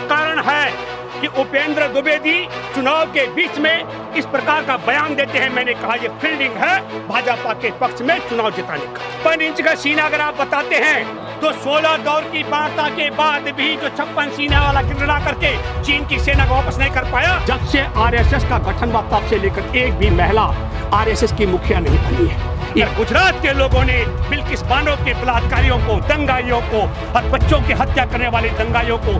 कारण है कि उपेंद्र द्विवेदी चुनाव के बीच में इस प्रकार का बयान देते हैं? मैंने कहा ये फील्डिंग है भाजपा के पक्ष में चुनाव जिताने का। 5 इंच का सीना अगर आप बताते हैं तो 16 दौर की वार्ता के बाद भी जो 56 सीना वाला गिरना करके चीन की सेना को वापस नहीं कर पाया। जब से आरएसएस का गठन हुआ तब से लेकर एक भी महिला आरएसएस की मुखिया नहीं बनी है। ये गुजरात के लोगों ने बिल्किस बानो के बलात्कारियों को, दंगाइयों को और बच्चों की हत्या करने वाले दंगाइयों को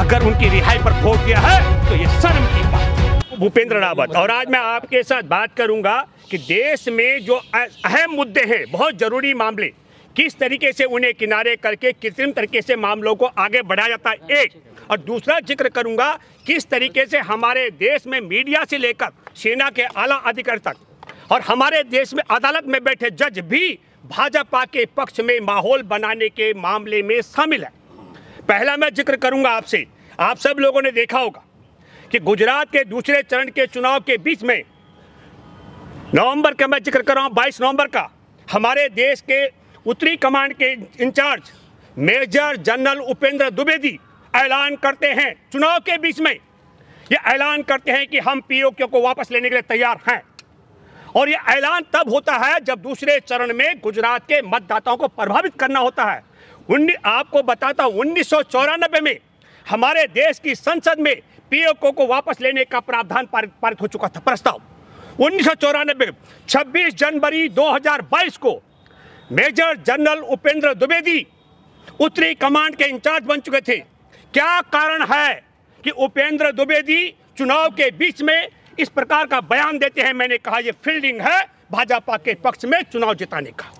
अगर उनकी रिहाई पर वोट दिया है तो ये शर्म की बात है। भूपेंद्र रावत। और आज मैं आपके साथ बात करूंगा कि देश में जो अहम मुद्दे हैं, बहुत जरूरी मामले, किस तरीके से उन्हें किनारे करके कृत्रिम तरीके से मामलों को आगे बढ़ाया जाता है, एक। और दूसरा जिक्र करूंगा किस तरीके से हमारे देश में मीडिया से लेकर सेना के आला अधिकारी तक और हमारे देश में अदालत में बैठे जज भी भाजपा के पक्ष में माहौल बनाने के मामले में शामिल है। पहला मैं जिक्र करूंगा आपसे, आप सब लोगों ने देखा होगा कि गुजरात के दूसरे चरण के चुनाव के बीच में नवंबर का मैं जिक्र कर रहा हूं, 22 नवंबर का, हमारे देश के उत्तरी कमांड के incharge major general Upendra Dwivedi ऐलान करते हैं, चुनाव के बीच में ये ऐलान करते हैं कि हम पीओके को वापस लेने के लिए तैयार हैं। और ये ऐलान तब होता है जब दूसरे चरण में गुजरात के मतदाताओं को प्रभावित करना होता है। आपको बताता हूं, 1994 में हमारे देश की संसद में पीओके को वापस लेने का प्रावधान पारित हो चुका था, प्रस्ताव 1994। 26 जनवरी 2022 को मेजर जनरल उपेंद्र द्विवेदी उत्तरी कमांड के इंचार्ज बन चुके थे। क्या कारण है कि उपेंद्र द्विवेदी चुनाव के बीच में इस प्रकार का बयान देते हैं? मैंने कहा ये फील्डिंग है भाजपा के पक्ष में चुनाव जिताने का।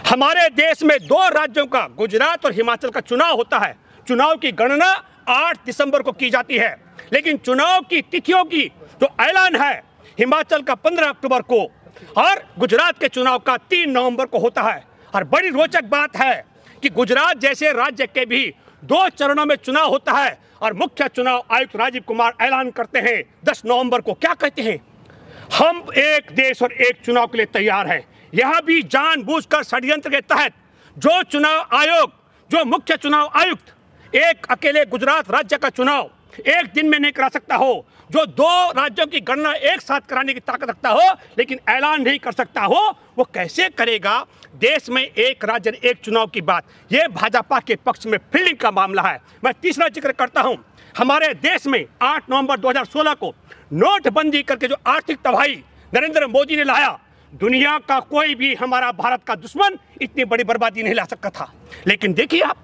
हमारे देश में 2 राज्यों का, गुजरात और हिमाचल का चुनाव होता है। चुनाव की गणना 8 दिसंबर को की जाती है, लेकिन चुनाव की तिथियों की जो ऐलान है हिमाचल का 15 अक्टूबर को और गुजरात के चुनाव का 3 नवंबर को होता है। और बड़ी रोचक बात है कि गुजरात जैसे राज्य के भी 2 चरणों में चुनाव होता है और मुख्य चुनाव आयुक्त राजीव कुमार ऐलान करते हैं 10 नवंबर को। क्या कहते हैं? हम एक देश और एक चुनाव के लिए तैयार हैं। यह भी जानबूझकर षड्यंत्र के तहत जो चुनाव आयोग, जो मुख्य चुनाव आयुक्त एक अकेले गुजरात राज्य का चुनाव एक दिन में नहीं करा सकता हो, जो 2 राज्यों की गणना एक साथ कराने की ताकत रखता हो लेकिन ऐलान नहीं कर सकता हो, वो कैसे करेगा? देश में एक राज्य एक चुनाव की बात, ये भाजपा के पक्ष में फील्डिंग का मामला है। मैं तीसरा जिक्र करता हूं, हमारे देश में 8 नवंबर 2016 को नोटबंदी करके जो आर्थिक तबाही नरेंद्र मोदी ने लाया, दुनिया का कोई भी हमारा भारत का दुश्मन इतनी बड़ी बर्बादी नहीं ला सकता था। लेकिन देखिए आप,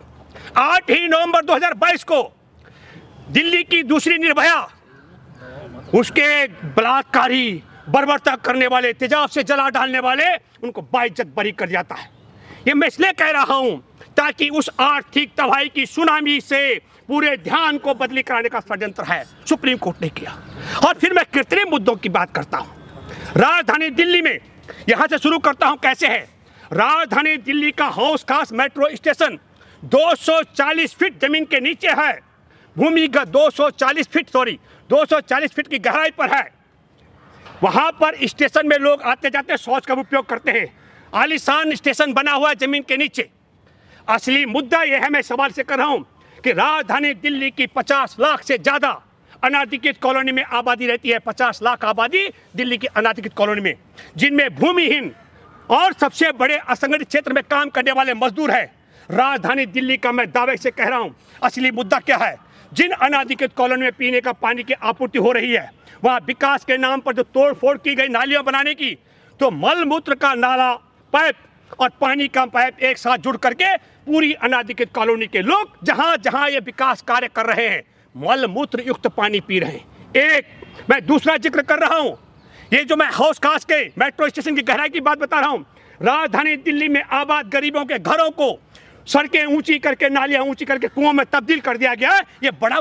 8 ही नवंबर 2022 को दिल्ली की दूसरी निर्भया, उसके बलात्कारी, बर्बरता करने वाले, तेजाब से जला डालने वाले, उनको बाइज्जत बरी कर जाता है। ये मैं इसलिए कह रहा हूं ताकि उस आर्थिक तबाही की सुनामी से पूरे ध्यान को बदली कराने का षड्यंत्र है, सुप्रीम कोर्ट ने किया। और फिर मैं कृत्रिम मुद्दों की बात करता हूं। राजधानी दिल्ली में, यहां से शुरू करता हूं कैसे है। राजधानी दिल्ली का हौस खास मेट्रो स्टेशन 240 फीट जमीन के नीचे है, भूमिगत 240 फीट की गहराई पर है। वहां पर स्टेशन में लोग आते जाते शौच का उपयोग करते हैं। आलीशान स्टेशन बना हुआ है जमीन के नीचे। असली मुद्दा यह है, मैं सवाल से कर रहा हूं कि राजधानी दिल्ली की 50 लाख से ज्यादा अनाधिकृत कॉलोनी में आबादी रहती है। 50 लाख आबादी दिल्ली की अनाधिकृत कॉलोनी में, जिनमें भूमिहीन और सबसे बड़े असंगठित क्षेत्र में काम करने वाले मजदूर है। राजधानी दिल्ली का मैं दावे से कह रहा हूं, असली मुद्दा क्या है? जिन अनाधिकृत कॉलोनी में पीने का पानी की आपूर्ति हो रही है, वहाँ विकास के नाम पर जो तोड़फोड़ की गई नालियां बनाने की, तो मल मूत्र का नाला, पाइप और पानी का पाइप एक साथ जुड़ करके पूरी अनाधिकृत कॉलोनी के लोग जहां जहां ये विकास कार्य कर रहे हैं, मल मूत्र युक्त पानी पी रहे हैं। एक मैं दूसरा जिक्र कर रहा हूं, ये जो मैं हौस खास के मेट्रो स्टेशन की गहराई की बात बता रहा हूं। राजधानी दिल्ली में आबाद गरीबों के घरों को सड़कें ऊंची करके, नालियां ऊंची करके कुओं में तब्दील कर दिया गया है। ये बड़ा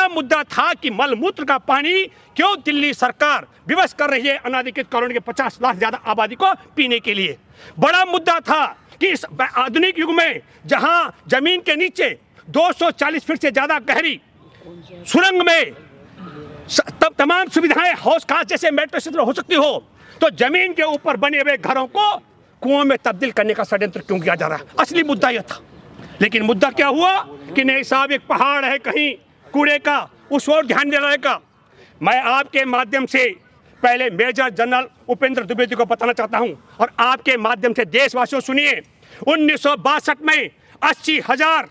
मुद्दा था कि मलमूत्र का पानी क्यों दिल्ली सरकार विवश कर रही है अनाधिकृत कॉलोनी के 50 लाख ज्यादा आबादी को पीने के लिए। बड़ा मुद्दा था कि इस आधुनिक युग में जहां जमीन के नीचे 240 फीट से ज्यादा गहरी सुरंग में तब तमाम सुविधाएं हौस खास जैसे मेट्रो स्टेशन हो सकती हो, तो जमीन के ऊपर बने हुए घरों को कुओं में तब्दील करने का षड्यंत्र क्यों किया जा रहा है? असली मुद्दा यह था। लेकिन मुद्दा क्या हुआ कि नहीं साहब, एक पहाड़ है कहीं कूड़े का उस ओर ध्यान दिलाने का। मैं आपके माध्यम से पहले मेजर जनरल उपेंद्र द्विवेदी को बताना चाहता हूं और आपके माध्यम से देशवासियों सुनिए। 1962 में 80,000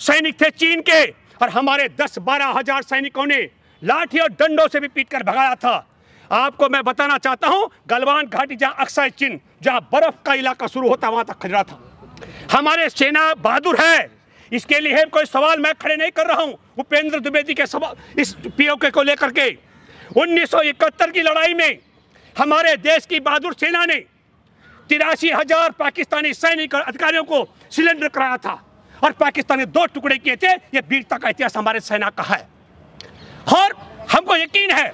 सैनिक थे चीन के और हमारे 10-12 हजार सैनिकों ने लाठी और डंडों से भी पीट कर भगाया था। आपको मैं बताना चाहता हूं, गलवान घाटी जहां अक्साई चीन, जहां बर्फ का इलाका शुरू होता वहां तक खतरा था। हमारे सेना बहादुर है, इसके लिए कोई सवाल मैं खड़े नहीं कर रहा हूं। उपेंद्र द्विवेदी के सवाल इस पीओके को लेकर के 1971 की लड़ाई में हमारे देश की बहादुर सेना ने 83,000 पाकिस्तानी सैनिक और अधिकारियों को सिलेंडर कराया था और पाकिस्तान ने 2 टुकड़े किए थे। यह वीरता का इतिहास हमारे सेना का है और हमको यकीन है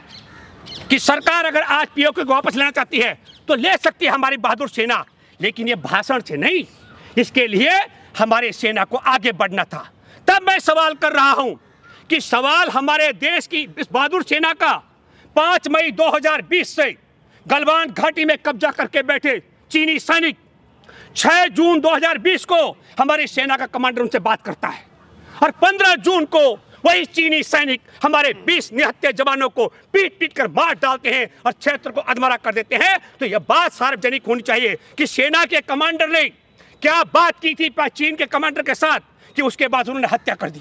कि सरकार अगर आज पीओके को वापस लेना चाहती है तो ले सकती है हमारी बहादुर सेना, लेकिन ये भाषण से नहीं, इसके लिए हमारे सेना को आगे बढ़ना था। तब मैं सवाल कर रहा हूं कि सवाल हमारे देश की इस बहादुर सेना का 5 मई 2020 से गलवान घाटी में कब्जा करके बैठे चीनी सैनिक 6 जून 2020 को हमारी सेना का कमांडर उनसे बात करता है और 15 जून को वही चीनी सैनिक हमारे 20 निहत्थे जवानों को पीट पीट कर मार डालते हैं और क्षेत्र को अधमरा कर देते हैं। तो यह बात सार्वजनिक होनी चाहिए कि सेना के कमांडर ने क्या बात की थी चीन के कमांडर के साथ कि उसके बाद उन्होंने हत्या कर दी।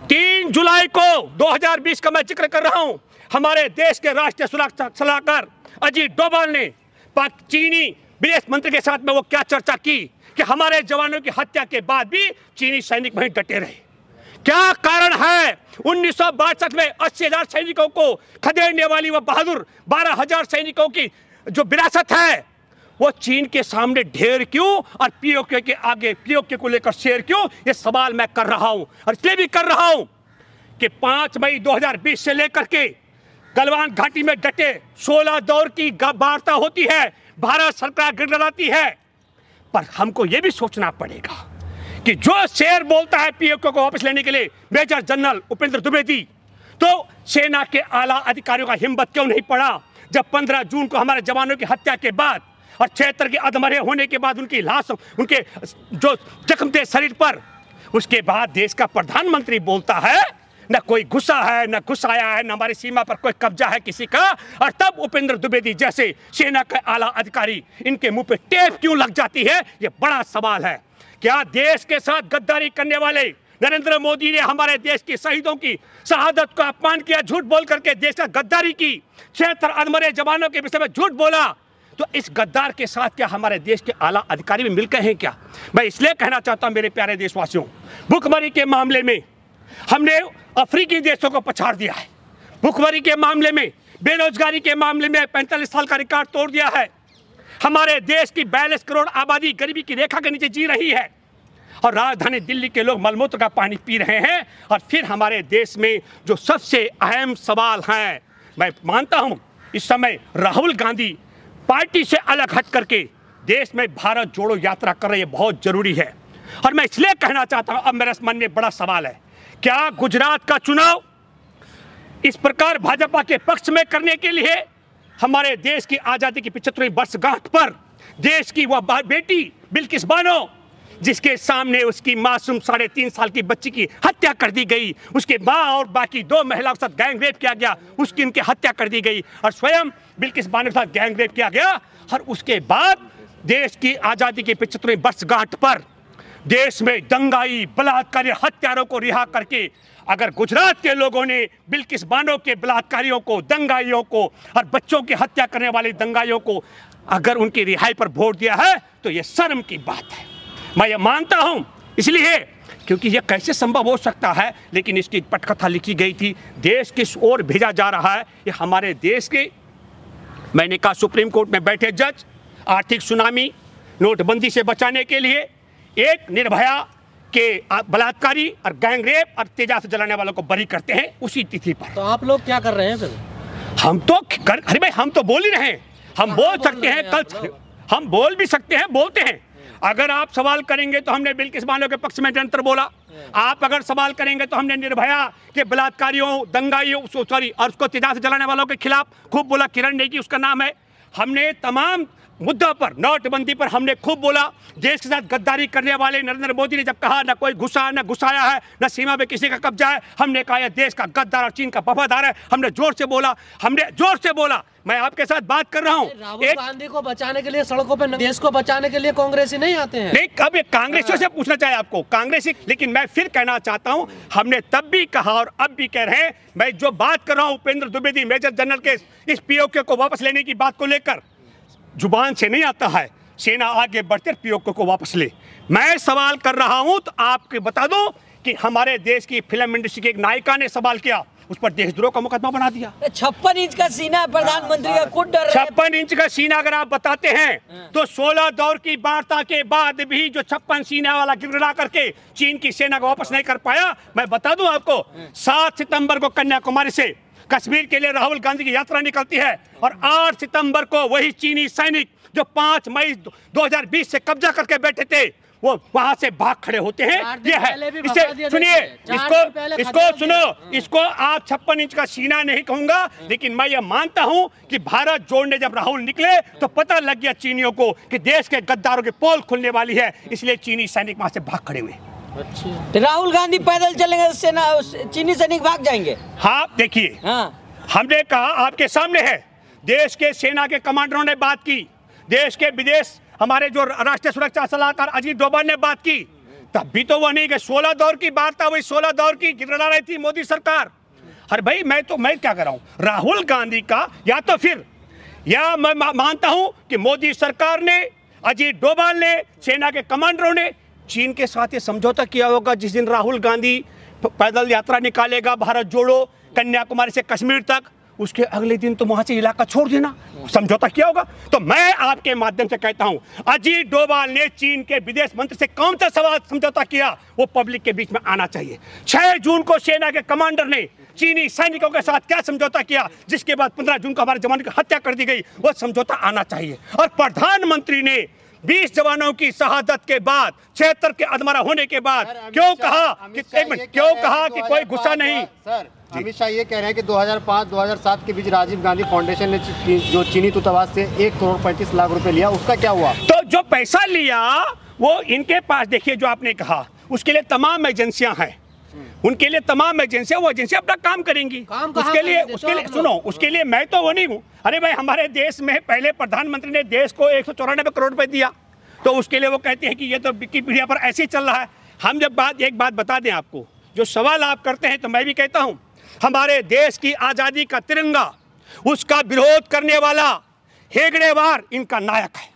3 जुलाई को 2020 का मैं जिक्र कर रहा हूं, हमारे देश के राष्ट्रीय सुरक्षा सलाहकार अजीत डोभाल ने चीनी विदेश मंत्री के साथ में वो क्या चर्चा की कि हमारे जवानों की हत्या के बाद भी चीनी सैनिक वहीं डटे रहे। क्या कारण है? 1962 में 80,000 सैनिकों को खदेड़ने वाली वह बहादुर 12,000 सैनिकों की जो विरासत है वो चीन के सामने ढेर क्यों और पीओके के आगे पीओके को लेकर शेर क्यों? ये सवाल मैं कर रहा हूं और इसलिए भी कर रहा हूं कि 5 मई 2020 से लेकर के गलवान घाटी में डटे 16 दौर की वार्ता होती है, भारत सरकार गिड़गिड़ाती है, पर हमको ये भी सोचना पड़ेगा कि जो शेर बोलता है पीओके को वापस लेने के लिए मेजर जनरल उपेंद्र द्विवेदी, तो सेना के आला अधिकारियों का हिम्मत क्यों नहीं पड़ा जब 15 जून को हमारे जवानों की हत्या के बाद और क्षेत्र के अधमरे होने के बाद उनकी लाश, उनके जो जख्म थे शरीर पर, उसके बाद देश का प्रधानमंत्री बोलता है न कोई गुस्सा है, न गुस्सा आया है, न हमारी सीमा पर कोई कब्जा है किसी का, और तब उपेंद्र द्विवेदी जैसे सेना के आला अधिकारी इनके मुंह पे टेप क्यों लग जाती है? ये बड़ा सवाल है। क्या देश के साथ गद्दारी करने वाले नरेंद्र मोदी ने हमारे देश के शहीदों की शहादत को अपमान किया, झूठ बोल करके देश का गद्दारी की, 76 अधमरे जवानों के विषय में झूठ बोला, तो इस गद्दार के साथ क्या हमारे देश के आला अधिकारी भी मिलकर हैं क्या? मैं इसलिए कहना चाहता हूं मेरे प्यारे देशवासियों, भुखमरी के मामले में हमने अफ्रीकी देशों को पछाड़ दिया है, भुखमरी के मामले में, बेरोजगारी के मामले में 45 साल का रिकॉर्ड तोड़ दिया है। हमारे देश की 42 करोड़ आबादी गरीबी की रेखा के नीचे जी रही है और राजधानी दिल्ली के लोग मलमूत्र का पानी पी रहे हैं। और फिर हमारे देश में जो सबसे अहम सवाल हैं, मैं मानता हूं इस समय राहुल गांधी पार्टी से अलग हट करके देश में भारत जोड़ो यात्रा कर रही है, बहुत जरूरी है। और मैं इसलिए कहना चाहता हूं, अब मेरे मन में बड़ा सवाल है, क्या गुजरात का चुनाव इस प्रकार भाजपा के पक्ष में करने के लिए हमारे देश की आजादी की 75वीं वर्षगांठ पर देश की वह बेटी बिल्किस बानो, जिसके सामने उसकी मासूम 3.5 साल की बच्ची की हत्या कर दी गई, उसके माँ और बाकी 2 महिलाओं के साथ गैंग रेप किया गया, उसकी उनकी हत्या कर दी गई और स्वयं बिल्किस बानो के साथ गैंग रेप किया गया। और उसके बाद देश की आजादी की 75वीं वर्षगांठ पर देश में दंगाई बलात्कारी हत्यारों को रिहा करके अगर गुजरात के लोगों ने बिल्किस बानो के बलात्कारियों को, दंगाइयों को और बच्चों की हत्या करने वाले दंगाइयों को अगर उनकी रिहाई पर वोट दिया है तो ये शर्म की बात है। मैं ये मानता हूं इसलिए क्योंकि ये कैसे संभव हो सकता है, लेकिन इसकी पटकथा लिखी गई थी, देश किस ओर भेजा जा रहा है। ये हमारे देश के, मैंने कहा सुप्रीम कोर्ट में बैठे जज आर्थिक सुनामी, नोटबंदी से बचाने के लिए एक निर्भया के बलात्कारी और गैंग रेप और तेजाब जलाने वालों को बरी करते हैं उसी तिथि पर। तो आप लोग क्या कर रहे हैं फिर? हम तो अरे भाई हम तो बोल ही रहे हैं, हम बोल सकते हैं, कल हम बोल भी सकते हैं, बोलते हैं। अगर आप सवाल करेंगे तो हमने बिल्किस बानो के पक्ष में निरंतर बोला, आप अगर सवाल करेंगे तो हमने निर्भया के बलात्कारियों, दंगाइयों, सॉरी और उसको तेजाब से जलाने वालों के खिलाफ खूब बोला, किरण नेगी उसका नाम है। हमने तमाम मुद्दा पर, नोटबंदी पर हमने खूब बोला। देश के साथ गद्दारी करने वाले नरेंद्र मोदी ने जब कहा न कोई घुसा न घुसाया है, न सीमा पे किसी का कब्जा है, हमने कहा यह देश का गद्दार और चीन का वफादार है। हमने जोर से बोला। मैं आपके साथ बात कर रहा हूँ। राहुल गांधी को बचाने के लिए सड़कों पे, देश को बचाने के लिए कांग्रेसी नहीं आते हैं? नहीं, कब कांग्रेसियों से पूछना चाहिए आपको, कांग्रेसी। लेकिन मैं फिर कहना चाहता हूँ, हमने तब भी कहा और अब भी कह रहे हैं, मैं जो बात कर रहा हूँ उपेंद्र द्विवेदी मेजर जनरल के इस पीओके को वापस लेने की बात को लेकर, जुबान से नहीं आता है। सेना आगे बढ़ते पीओके को वापस ले। मैं सवाल कर रहा हूं तो आपको बता दूं कि हमारे देश की फिल्म इंडस्ट्री की एक नायिका ने सवाल किया, उस पर देशद्रोह का मुकदमा बना दिया। 56 इंच का सीना प्रधानमंत्री का, खुद डर 56 इंच का सीना अगर आप बताते हैं तो 16 दौर की वार्ता के बाद भी जो 56 सीना वाला गिड़गिड़ा करके चीन की सेना को वापस नहीं कर पाया, मैं बता दूं आपको, 7 सितंबर को कन्याकुमारी से कश्मीर के लिए राहुल गांधी की यात्रा निकलती है और 8 सितंबर को वही चीनी सैनिक जो 5 मई 2020 से कब्जा करके बैठे थे, वो वहां से भाग खड़े होते हैं। ये है, इसे सुनिए, इसको सुनो, इसको आप 56 इंच का सीना नहीं कहूंगा, लेकिन मैं ये मानता हूं कि भारत जोड़ने जब राहुल निकले तो पता लग गया चीनियों को कि देश के गद्दारों की पोल खुलने वाली है, इसलिए चीनी सैनिक वहां से भाग खड़े हुए। अच्छा, राहुल गांधी पैदल चलेंगे, सेना चीनी सैनिक भाग जाएंगे? हाँ, देखिए, हमने कहा आपके सामने है, देश के सेना के कमांडरों ने बात की, देश के विदेश हमारे जो राष्ट्रीय सुरक्षा सलाहकार अजीत डोभाल ने बात की, तब भी तो वो नहीं कि 16 दौर की वार्ता, वही 16 दौर की गिड़गिड़ा रही थी मोदी सरकार। अरे भाई, मैं क्या कर रहा हूँ, राहुल गांधी का या तो फिर, या मैं मानता हूँ कि मोदी सरकार ने, अजीत डोभाल ने, सेना के कमांडरों ने चीन के साथ ये समझौता किया होगा। जिस दिन राहुल गांधी पैदल यात्रा निकालेगा भारत जोड़ो कन्याकुमारी से कश्मीर तक, उसके अगले दिन तो वहां से इलाका छोड़ देना, समझौता किया होगा। तो मैं आपके माध्यम से कहता हूं, अजीत डोभाल ने चीन के विदेश मंत्री से कौन सा सवाल समझौता किया, वो पब्लिक के बीच में आना चाहिए। 6 जून को सेना के कमांडर ने चीनी सैनिकों के साथ क्या समझौता किया, जिसके बाद 15 जून को हमारे जवानों की हत्या कर दी गई, वो समझौता आना चाहिए। और प्रधानमंत्री ने 20 जवानों की शहादत के बाद, 76 के अधमरा होने के बाद क्यों कहा कि कोई गुस्सा नहीं? सर, अमित शाह ये कह रहे हैं कि 2005-2007 के बीच राजीव गांधी फाउंडेशन ने जो चीनी दूतावास से 1 करोड़ 35 लाख रुपए लिया, उसका क्या हुआ? तो जो पैसा लिया वो इनके पास, देखिए जो आपने कहा, उसके लिए तमाम एजेंसियां हैं, उनके लिए तमाम एजेंसियां, वो एजेंसियां अपना काम करेंगी। उसके लिए सुनो, उसके लिए मैं तो वो नहीं हूँ। अरे भाई, हमारे देश में पहले प्रधानमंत्री ने देश को 194 करोड़ रुपए दिया, तो उसके लिए वो कहते हैं कि ये तो विकिपीडिया पर ऐसे ही चल रहा है। हम जब एक बात बता दें आपको, जो सवाल आप करते हैं, तो मैं भी कहता हूँ, हमारे देश की आज़ादी का तिरंगा, उसका विरोध करने वाला हेगड़ेवार इनका नायक है।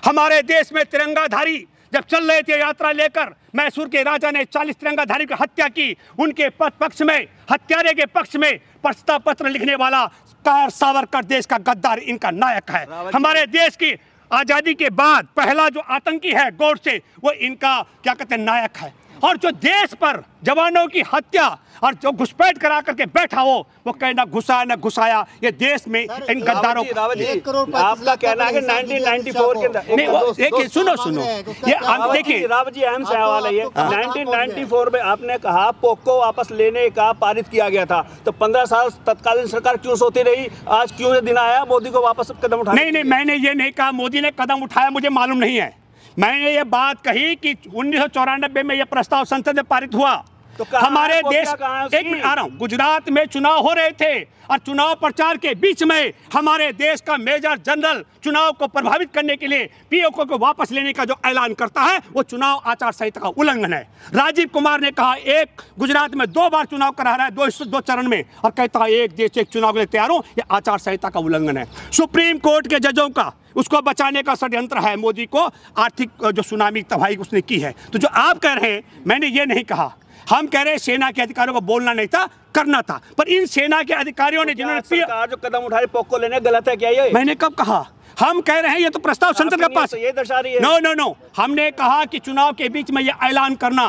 हमारे देश में तिरंगाधारी जब चल रहे थे यात्रा लेकर, मैसूर के राजा ने 40 तिरंगाधारी की हत्या की, उनके पक्ष में, हत्यारे के पक्ष में प्रस्ताव पत्र लिखने वाला कार सावरकर देश का गद्दार इनका नायक है। हमारे देश की आजादी के बाद पहला जो आतंकी है गोडसे, वो इनका क्या कहते हैं, नायक है। और जो देश पर जवानों की हत्या और जो घुसपैठ करा करके बैठा हो, वो कहना घुसा न घुसाया, ये देश में इन गद्दारों को। आपका कहना है कि 1994 के अंदर, देखिए सुनो, ये आप देखिए, रावत जी अहम सवाल है ये। 1994 में आपने कहा पोको वापस लेने का पारित किया गया था, तो 15 साल तत्कालीन सरकार क्यों सोती रही? आज क्यों ये दिन आया मोदी को वापस कदम उठाने? नहीं, मैंने ये नहीं कहा मोदी ने कदम उठाया, मुझे मालूम नहीं है। मैंने ये बात कही कि 1994 में यह प्रस्ताव संसद में पारित हुआ, तो हमारे देश, एक मिनट आ रहा हूं, गुजरात में चुनाव हो रहे थे और चुनाव प्रचार के बीच में हमारे देश का मेजर जनरल चुनाव को प्रभावित करने के लिए पीओके को वापस लेने का जो ऐलान करता है, वो चुनाव आचार संहिता का उल्लंघन है। राजीव कुमार ने कहा, एक गुजरात में 2 बार चुनाव करा रहा है, 2 चरण में, और कहता है एक देश एक चुनाव के लिए तैयार हो, यह आचार संहिता का उल्लंघन है। सुप्रीम कोर्ट के जजों का उसको बचाने का षड्यंत्र है, मोदी को आर्थिक जो सुनामी तबाही उसने की है। तो जो आप कह रहे हैं, मैंने ये नहीं कहा, हम कह रहे हैं सेना के अधिकारियों को बोलना नहीं था, करना था। पर इन सेना के अधिकारियों ने जिन्होंने जो कदम उठाए पोको लेने, गलत है क्या ये? मैंने कब कहा? हम कह रहे हैं ये तो प्रस्ताव संसद के पास, ये दर्शा रही है। नो, हमने कहा कि चुनाव के बीच में ये ऐलान करना,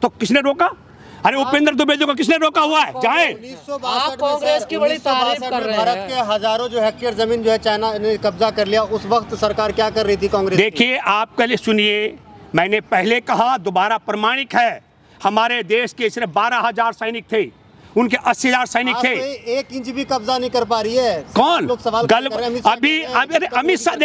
तो किसने रोका? अरे उपेंद्र द्विवेदी को किसने रोका हुआ है? जाए। 1962 कांग्रेस की बड़ी तारीफ कर रहे हैं। भारत के हजारों जो हेक्टेयर जमीन जो है चाइना ने कब्जा कर लिया, उस वक्त सरकार क्या कर रही थी कांग्रेस? देखिए, आप पहले सुनिए, मैंने पहले कहा, दोबारा प्रमाणिक है, हमारे देश के सिर्फ 12,000 सैनिक थे, उनके 80,000 सैनिक आप थे। तो 1 इंच भी कब्जा नहीं कर पा रही है। कौन? लोग सवाल गल कर रहे हैं, अमित शाह अभी कह रहे हैं, अभी अमित शाह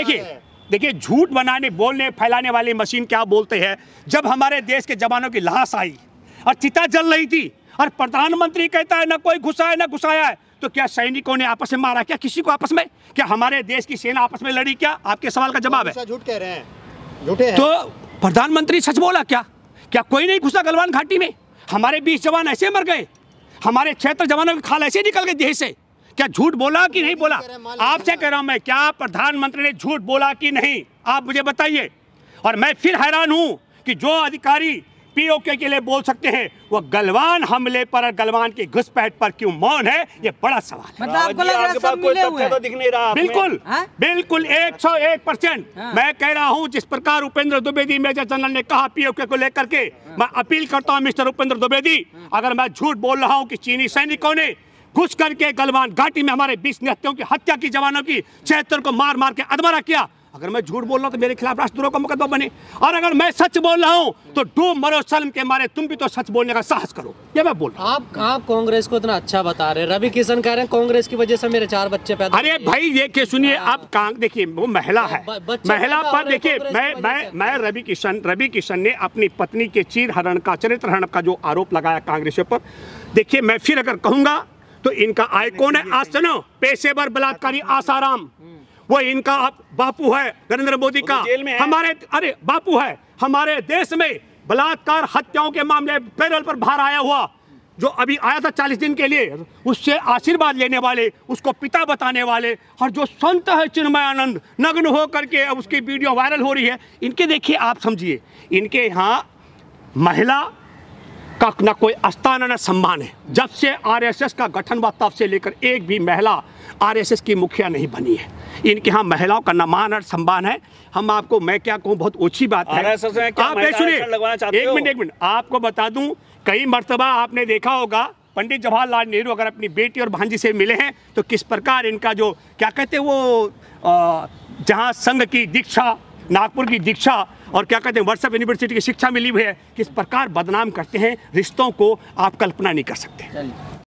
देखिए झूठ बनाने बोलने फैलाने वाली मशीन क्या बोलते हैं। जब हमारे देश के जवानों की लाश आई और चिता जल रही थी और प्रधानमंत्री कहता है ना कोई घुसा है ना घुसाया है, तो क्या सैनिकों ने आपस में मारा क्या किसी को आपस में? क्या हमारे देश की सेना आपस में लड़ी क्या? आपके सवाल का जवाब है झूठ कह रहे हैं, झूठे हैं। तो प्रधानमंत्री सच बोला क्या? क्या कोई नहीं घुसा गलवान घाटी में? हमारे 20 जवान ऐसे मर गए, हमारे 76 जवानों की खाल ऐसे निकल गए देश से। क्या झूठ बोला कि नहीं बोला? आपसे कह रहा हूं मैं, क्या प्रधानमंत्री ने झूठ बोला कि नहीं? आप मुझे बताइए। और मैं फिर हैरान हूं कि जो अधिकारी पीओके के लिए बोल सकते हैं वो गलवान हमले पर और गलवान की घुसपैठ पर क्यों मौन है, ये बड़ा सवाल है। मतलब आपको लग रहा है सब मिले हुए हैं? तो दिख नहीं रहा आपमें। बिल्कुल हाँ? बिल्कुल 101%। हाँ। मैं कह रहा हूं जिस प्रकार उपेंद्र द्विवेदी मेजर जनरल ने कहा पीओके को लेकर के, मैं अपील करता हूं मिस्टर उपेंद्र द्विवेदी, अगर मैं झूठ बोल रहा हूं कि चीनी सैनिकों ने घुस करके गलवान घाटी में हमारे 20 निहत्थियों की हत्या की, जवानों की 76 को मार मार के अधमरा किया, अगर मैं झूठ बोल रहा हूं तो मेरे खिलाफ राष्ट्रद्रोह का मुकदमा बने। और अगर मैं सच बोल रहा हूं तो डूब मरो शर्म के मारे, तुम भी तो सच बोलने का साहस करो, ये मैं बोल रहा हूं। आप कांग्रेस को इतना अच्छा बता रहे हैं। रवि किशन कह रहे हैं कांग्रेस की वजह से मेरे 4 बच्चे पैदा अरे भाई ये के सुनिए, आप देखिए वो महिला है, बच्चे महिला पैदा पर हो रहे देखिए कांग्रेस की वजह से। मैं रवि किशन ने अपनी पत्नी के चीरहरण का, चरित्र हरण का जो आरोप लगाया कांग्रेस पर, देखिए मैं फिर अगर कहूंगा तो इनका आइकॉन है, आज सुनो, पेशेवर बलात्कारी आसाराम, वो इनका बापू है नरेंद्र मोदी का, जेल में है। हमारे अरे बापू है हमारे देश में बलात्कार हत्याओं के मामले पैरोल पर बाहर आया हुआ, जो अभी आया था 40 दिन के लिए, उससे आशीर्वाद लेने वाले, उसको पिता बताने वाले, और जो संत है चिन्मयानंद नग्न हो करके अब उसकी वीडियो वायरल हो रही है। इनके देखिए आप समझिए, इनके यहाँ महिला का न कोई स्थान न सम्मान है। जब से आरएसएस का गठन हुआ तब से लेकर एक भी महिला आरएसएस की मुखिया नहीं बनी है। इनके यहाँ महिलाओं का न मान और सम्मान है। हम आपको, मैं क्या कहूँ, बहुत ओछी बात है। RSS में क्या आप महिला सुनिए, आरक्षण लगवाना चाहते हो? एक मिनट आपको बता दूं, कई मर्तबा आपने देखा होगा पंडित जवाहरलाल नेहरू अगर अपनी बेटी और भांजी से मिले हैं तो किस प्रकार इनका जो क्या कहते हैं वो जहाँ संघ की दीक्षा, नागपुर की दीक्षा और क्या कहते हैं व्हाट्सएप यूनिवर्सिटी की शिक्षा मिली हुई है, किस प्रकार बदनाम करते हैं रिश्तों को, आप कल्पना नहीं कर सकते।